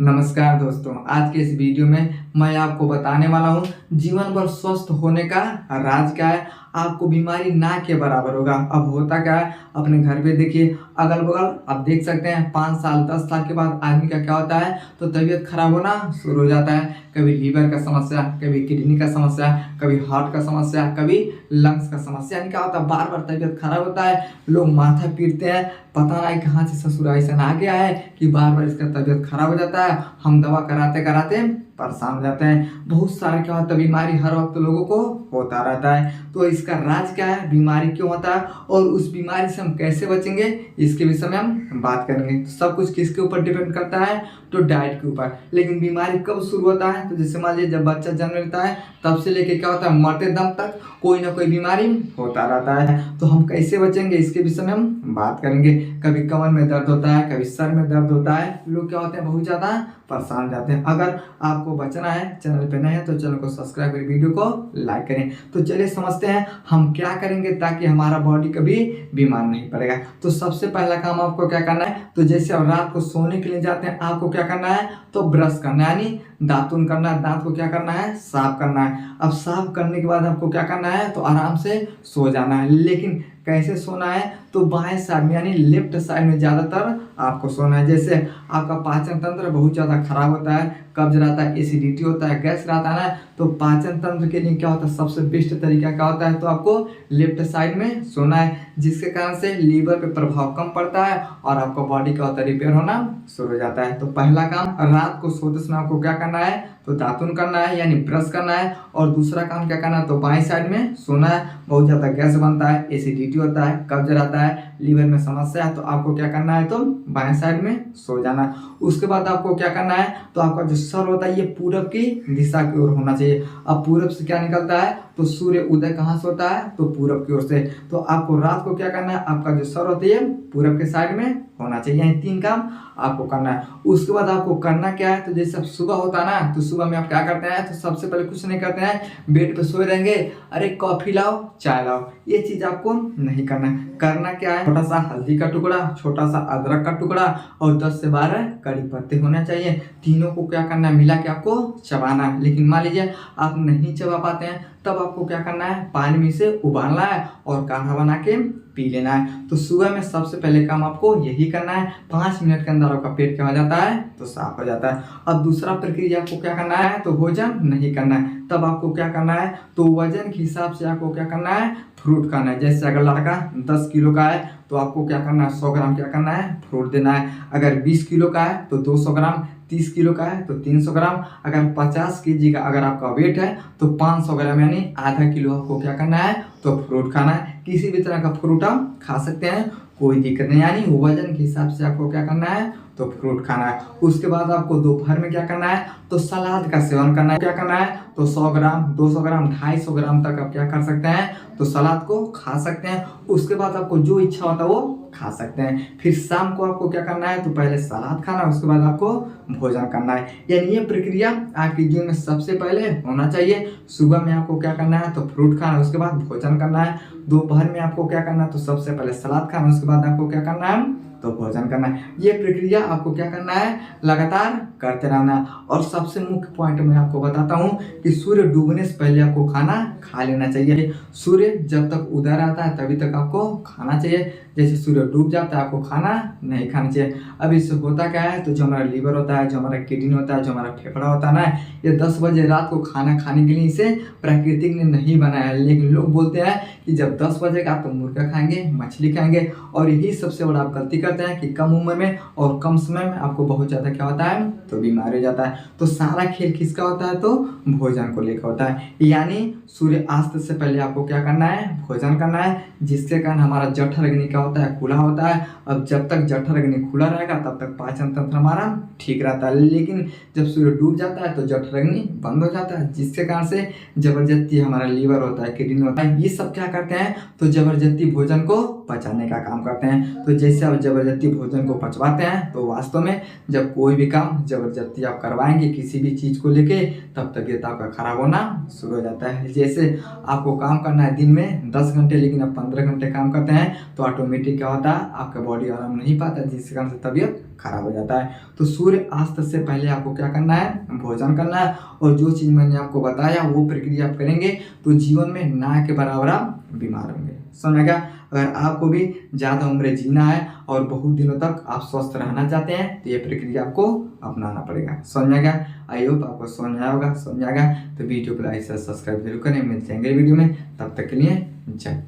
नमस्कार दोस्तों, आज के इस वीडियो में मैं आपको बताने वाला हूँ जीवन भर स्वस्थ होने का राज क्या है। आपको बीमारी ना के बराबर होगा। अब होता क्या है, अपने घर पे देखिए, अगल बगल आप देख सकते हैं 5 साल 10 साल के बाद आदमी का क्या होता है तो तबीयत खराब होना शुरू हो जाता है। कभी लीवर का समस्या, कभी किडनी का समस्या, कभी हार्ट का समस्या, कभी लंग्स का समस्या। यानी क्या होता है, बार बार तबीयत खराब होता है, लोग माथा पीटते हैं, पता नहीं कहाँ से ससुराल ऐसा आ गया है कि बार बार इसका तबीयत खराब हो जाता है। हम दवा कराते कराते परेशान हो जाते हैं। बहुत सारा क्या होता है, बीमारी हर वक्त लोगों को होता रहता है। तो इसका राज क्या है, बीमारी क्यों होता है और उस बीमारी से हम कैसे बचेंगे, इसके विषय में हम बात करेंगे। तो सब कुछ किसके ऊपर डिपेंड करता है, तो डाइट के ऊपर। लेकिन बीमारी कब शुरू होता है, तो जैसे मान लीजिए जब बच्चा जन्म लेता है तब से लेके क्या होता है, मरते दम तक कोई ना कोई बीमारी होता रहता है। तो हम कैसे बचेंगे, इसके विषय में हम बात करेंगे। कभी कमर में दर्द होता है, कभी सर में दर्द होता है, लोग क्या होते हैं बहुत ज़्यादा परेशान हो जाते हैं। अगर आपको बचना है, चैनल पे नए हैं तो चैनल को सब्सक्राइब करें, वीडियो को लाइक करें। तो चलिए समझते हैं हम क्या करेंगे ताकि हमारा बॉडी कभी बीमार नहीं पड़ेगा। तो सबसे पहला काम आपको क्या करना है, तो जैसे आप रात को सोने के लिए जाते हैं, आपको क्या करना है, तो ब्रश करना है, यानी दातुन करना है। दांत को क्या करना है, साफ करना है। अब साफ करने के बाद आपको क्या करना है, तो आराम से सो जाना है। लेकिन कैसे सोना है, तो बाएं साइड में यानी लेफ्ट साइड में ज़्यादातर आपको सोना है। जैसे आपका पाचन तंत्र बहुत ज़्यादा खराब होता है, कब्ज रहता है, एसिडिटी होता है, गैस रहता है ना, तो पाचन तंत्र के लिए क्या होता है, सबसे बेस्ट तरीका क्या होता है, तो आपको लेफ्ट साइड में सोना है, जिसके कारण से लीवर पे प्रभाव कम पड़ता है और आपका बॉडी का होता है रिपेयर होना शुरू हो जाता है। तो पहला काम, रात को सोते समय आपको क्या करना है, तो दातुन करना है यानी ब्रश करना है। और दूसरा काम क्या करना है, तो बाएं साइड में सोना है। बहुत ज़्यादा गैस बनता है, एसिडिटी होता है, कब्ज रहता है, लीवर में समस्या है, तो आपको क्या करना है, तो बाएं साइड में सो जाना है। उसके बाद आपको क्या करना है, तो आपका जो सर होता है ये पूरब की दिशा की ओर होना चाहिए। अब पूरब से क्या निकलता है, तो सूर्य उदय कहाँ से होता है, तो पूरब की ओर से। तो आपको रात को क्या करना है, आपका जो सर होता है पूरब के साइड में होना चाहिए। यही 3 काम आपको करना है। उसके बाद आपको करना क्या है, तो जैसे अब सुबह होता है ना, तो सुबह में आप क्या करते हैं, तो सबसे पहले कुछ नहीं करते हैं, बेड पे सोए रहेंगे, अरे कॉफी लाओ चाय लाओ, ये चीज आपको नहीं करना है। करना क्या है, छोटा सा हल्दी का टुकड़ा, छोटा सा अदरक का टुकड़ा और 10 से 12 कड़ी पत्ते होने चाहिए। तीनों को क्या करना है, मिला के आपको चबाना है। लेकिन मान लीजिए आप नहीं चबा पाते हैं, तब आपको क्या करना है, पानी में से उबालना है और काढ़ा बना के पी लेना है। तो सुबह में सबसे पहले काम आपको यही करना है। 5 मिनट के अंदर आपका पेट क्या हो जाता है, तो साफ हो जाता है। अब दूसरा प्रक्रिया आपको क्या करना है, तो भोजन नहीं करना है। तब आपको क्या करना है, तो वजन के हिसाब से आपको क्या करना है, फ्रूट खाना है। जैसे अगर लड़का 10 किलो का है तो आपको क्या करना है, 100 ग्राम क्या करना है, फ्रूट देना है। अगर 20 किलो का है तो 200 ग्राम, 30 किलो का है तो 300 ग्राम, अगर 50 केजी का अगर आपका वेट है तो 500 ग्राम यानी आधा किलो आपको क्या करना है, तो फ्रूट खाना है। किसी भी तरह का फ्रूट आप खा सकते हैं, कोई दिक्कत नहीं। यानी वजन के हिसाब से आपको क्या करना है, तो फ्रूट खाना है। उसके बाद आपको दोपहर में क्या करना है, तो सलाद का सेवन करना है। क्या करना है, तो 100 ग्राम, 200 ग्राम, 250 ग्राम तक आप क्या कर सकते हैं, तो सलाद को खा सकते हैं। उसके बाद आपको जो इच्छा होता है वो खा सकते हैं। फिर शाम को आपको क्या करना है, तो पहले सलाद खाना, उसके बाद आपको भोजन करना है। यानी ये प्रक्रिया आपके जीवन में सबसे पहले होना चाहिए। सुबह में आपको क्या करना है, तो फ्रूट खाना, उसके बाद भोजन करना है। दोपहर में आपको क्या करना है, तो सबसे पहले सलाद खाना, उसके बाद आपको क्या करना है, तो भोजन करना है। ये प्रक्रिया आपको क्या करना है, लगातार करते रहना है। और सबसे मुख्य पॉइंट मैं आपको बताता हूँ कि सूर्य डूबने से पहले आपको खाना खा लेना चाहिए। सूर्य जब तक उदय रहता है तभी तक आपको खाना चाहिए। जैसे सूर्य डूब जाता है आपको खाना नहीं खाना चाहिए। अब इससे होता क्या है, तो जो हमारा लीवर होता है, जो हमारा किडनी होता है, जो हमारा फेफड़ा होता है ना, ये 10 बजे रात को खाना खाने के लिए इसे प्रकृति ने नहीं बनाया है। लेकिन लोग बोलते हैं कि जब 10 बजेगा तो मुर्गा खाएंगे, मछली खाएंगे, और यही सबसे बड़ा आप गलती करते हैं कि कम उम्र में और कम समय में आपको बहुत ज़्यादा क्या होता है, तो बीमार हो जाता है। तो सारा खेल किसका होता है, तो भोजन को लेकर होता है। यानी सूर्यास्त से पहले आपको क्या करना है, भोजन करना है, जिसके कारण हमारा जठर अग्नि क्या होता है, खुला होता है। अब जब तक जठर अग्नि खुला रहेगा तब तक पाचन तंत्र हमारा ठीक रहता है। लेकिन जब सूर्य डूब जाता है तो जठर अग्नि बंद हो जाता है, जिसके कारण से जबरदस्ती हमारा लीवर होता है, किडनी होता है, ये सब क्या करते हैं, तो जबरदस्ती भोजन को पचाने का काम करते हैं। तो जैसे आप ज़बरदस्ती भोजन को पचवाते हैं, तो वास्तव में जब कोई भी काम ज़बरदस्ती आप करवाएंगे किसी भी चीज़ को लेके, तब तबीयत आपका खराब होना शुरू हो जाता है। जैसे आपको काम करना है दिन में 10 घंटे, लेकिन आप 15 घंटे काम करते हैं, तो ऑटोमेटिक क्या होता है, आपका बॉडी आराम नहीं पाता, जिसके कारण से तबीयत खराब हो जाता है। तो सूर्य अस्त से पहले आपको क्या करना है, भोजन करना है। और जो चीज़ मैंने आपको बताया वो प्रक्रिया आप करेंगे तो जीवन में ना के बराबर आप बीमार होंगे। समझ गया। अगर आपको भी ज़्यादा उम्र जीना है और बहुत दिनों तक आप स्वस्थ रहना चाहते हैं, तो ये प्रक्रिया आपको अपनाना पड़ेगा। समझ गया। आई होप आपको समझ आया होगा। समझ आएगा तो वीडियो को लाइक से सब्सक्राइब जरूर करें। मिलते हैं अगले वीडियो में, तब तक के लिए जय।